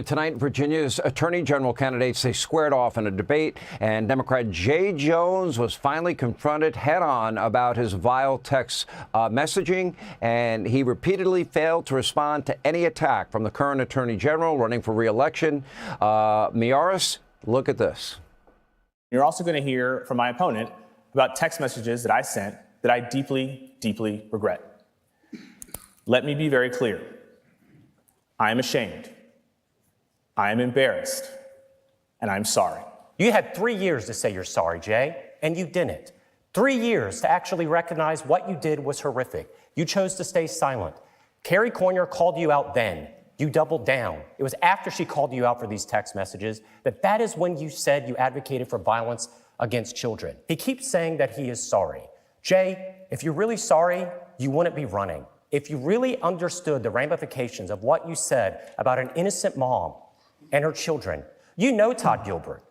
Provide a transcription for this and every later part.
Tonight, Virginia's Attorney General candidates, they squared off in a debate, and Democrat Jay Jones was finally confronted head-on about his vile text messaging, and he repeatedly failed to respond to any attack from the current Attorney General running for re-election. Miyares, look at this. You're also going to hear from my opponent about text messages that I sent that I deeply, deeply regret. Let me be very clear. I am ashamed. I am embarrassed, and I'm sorry. You had 3 years to say you're sorry, Jay, and you didn't. 3 years to actually recognize what you did was horrific. You chose to stay silent. Carrie Cornier called you out then. You doubled down. It was after she called you out for these text messages that is when you said you advocated for violence against children. He keeps saying that he is sorry. Jay, if you're really sorry, you wouldn't be running. If you really understood the ramifications of what you said about an innocent mom and her children. You know Todd Gilbert.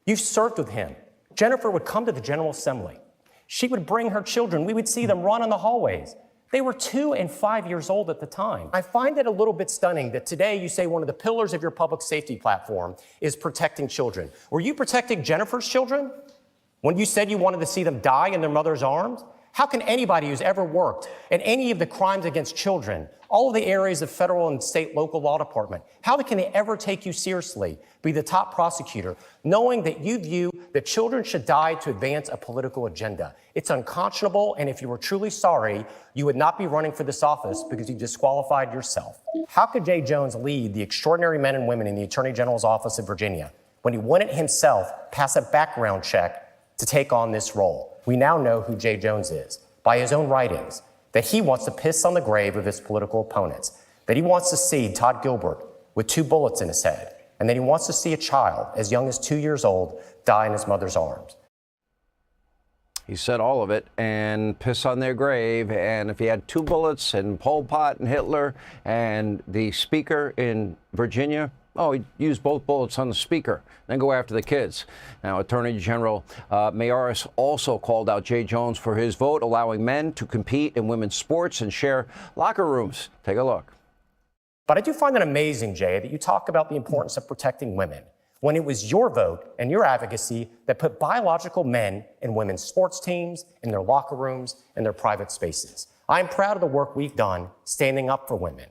You've served with him. Jennifer would come to the General Assembly. She would bring her children. We would see them run in the hallways. They were 2 and 5 years old at the time. I find it a little bit stunning that today you say one of the pillars of your public safety platform is protecting children. Were you protecting Jennifer's children when you said you wanted to see them die in their mother's arms? How can anybody who's ever worked in any of the crimes against children, all of the areas of federal and state local law department, how can they ever take you seriously, be the top prosecutor, knowing that you view that children should die to advance a political agenda? It's unconscionable, and if you were truly sorry, you would not be running for this office because you disqualified yourself. How could Jay Jones lead the extraordinary men and women in the Attorney General's office in Virginia when he wouldn't himself pass a background check to take on this role? We now know who Jay Jones is by his own writings, that he wants to piss on the grave of his political opponents, that he wants to see Todd Gilbert with 2 bullets in his head, and that he wants to see a child as young as 2 years old die in his mother's arms. He said all of it, and piss on their grave. And if he had 2 bullets and Pol Pot and Hitler and the speaker in Virginia, he'd use both bullets on the speaker, then go after the kids. Now, Attorney General Miyares also called out Jay Jones for his vote, allowing men to compete in women's sports and share locker rooms. Take a look. But I do find it amazing, Jay, that you talk about the importance of protecting women when it was your vote and your advocacy that put biological men in women's sports teams, in their locker rooms, in their private spaces. I'm proud of the work we've done standing up for women.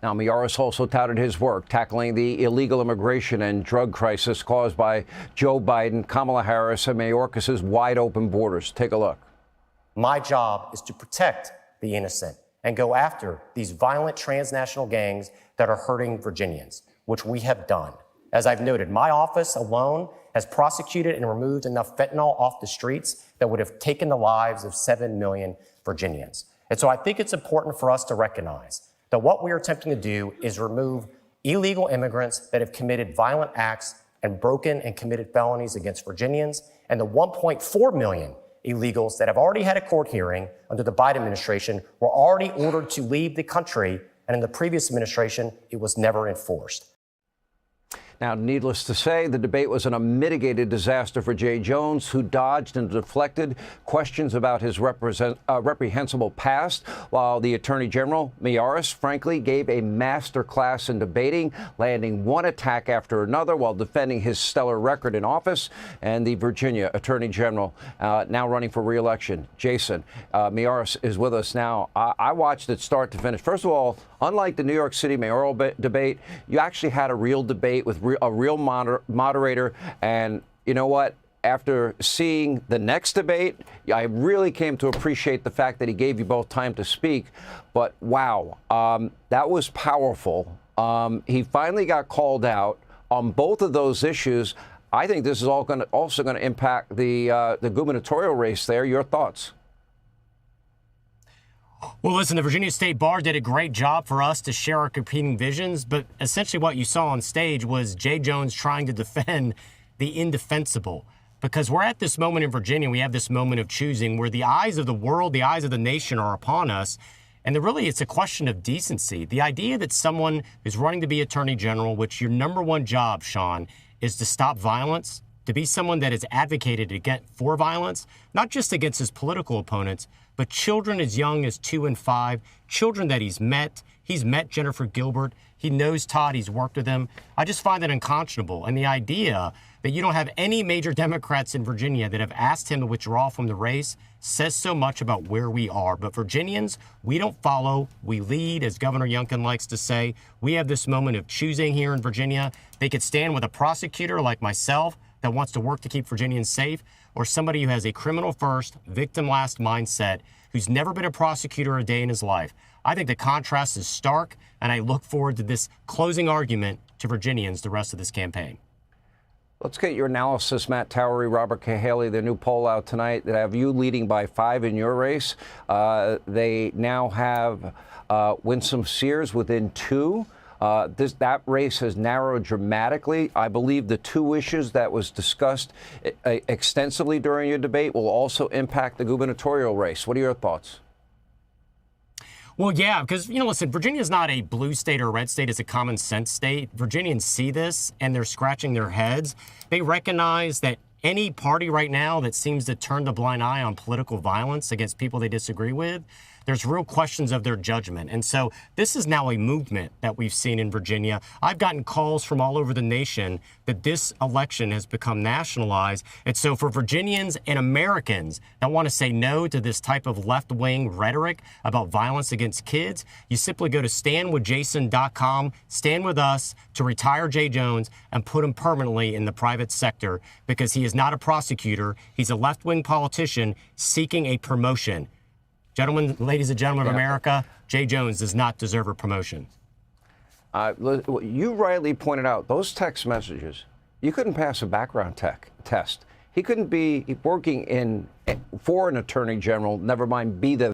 Now, Miyares also touted his work tackling the illegal immigration and drug crisis caused by Joe Biden, Kamala Harris, and Mayorkas' wide-open borders. Take a look. My job is to protect the innocent and go after these violent transnational gangs that are hurting Virginians, which we have done. As I've noted, my office alone has prosecuted and removed enough fentanyl off the streets that would have taken the lives of 7 million Virginians. And so I think it's important for us to recognize that what we are attempting to do is remove illegal immigrants that have committed violent acts and broken and committed felonies against Virginians, and the 1.4 million illegals that have already had a court hearing under the Biden administration were already ordered to leave the country, and in the previous administration, it was never enforced. Now, needless to say, the debate was an unmitigated disaster for Jay Jones, who dodged and deflected questions about his reprehensible past, while the Attorney General, Miyares, frankly, gave a master class in debating, landing one attack after another while defending his stellar record in office. And the Virginia Attorney General, now running for re-election, Jason Miyares, is with us now. I watched it start to finish. First of all, unlike the New York City mayoral debate, you actually had a real debate with a real moderator. And you know what? After seeing the next debate, I really came to appreciate the fact that he gave you both time to speak. But wow, that was powerful. He finally got called out on both of those issues. I think this is also going to impact the gubernatorial race there. Your thoughts? Well, listen, the Virginia State Bar did a great job for us to share our competing visions, but essentially what you saw on stage was Jay Jones trying to defend the indefensible. Because we're at this moment in Virginia, we have this moment of choosing where the eyes of the world, the eyes of the nation are upon us. And really, it's a question of decency. The idea that someone who's running to be Attorney General, which your number one job, Sean, is to stop violence, to be someone that has advocated for violence, not just against his political opponents, but children as young as 2 and 5, children that he's met, He's met Jennifer Gilbert. He knows Todd. He's worked with him. I just find that unconscionable. And the idea that you don't have any major Democrats in Virginia that have asked him to withdraw from the race says so much about where we are. But Virginians, we don't follow, we lead, as Governor Youngkin likes to say. We have this moment of choosing here in Virginia. They could stand with a prosecutor like myself that wants to work to keep Virginians safe, or somebody who has a criminal first, victim last mindset, who's never been a prosecutor a day in his life. I think the contrast is stark, and I look forward to this closing argument to Virginians the rest of this campaign. Let's get your analysis, Matt Towery, Robert Cahaly. The new poll out tonight that have you leading by 5 in your race. They now have Winsome Sears within 2. That race has narrowed dramatically. I believe the 2 issues that was discussed extensively during your debate will also impact the gubernatorial race. What are your thoughts? Well, yeah, because, listen, Virginia is not a blue state or a red state. It's a common sense state. Virginians see this, and they're scratching their heads. They recognize that any party right now that seems to turn the blind eye on political violence against people they disagree with, there's real questions of their judgment. And so this is now a movement that we've seen in Virginia. I've gotten calls from all over the nation that this election has become nationalized. And so for Virginians and Americans that want to say no to this type of left-wing rhetoric about violence against kids, you simply go to standwithjason.com, stand with us to retire Jay Jones and put him permanently in the private sector, because he is not a prosecutor. He's a left-wing politician seeking a promotion. Gentlemen, ladies and gentlemen of America, Jay Jones does not deserve a promotion. You rightly pointed out those text messages. You couldn't pass a background test. He couldn't be working for an attorney general, never mind be the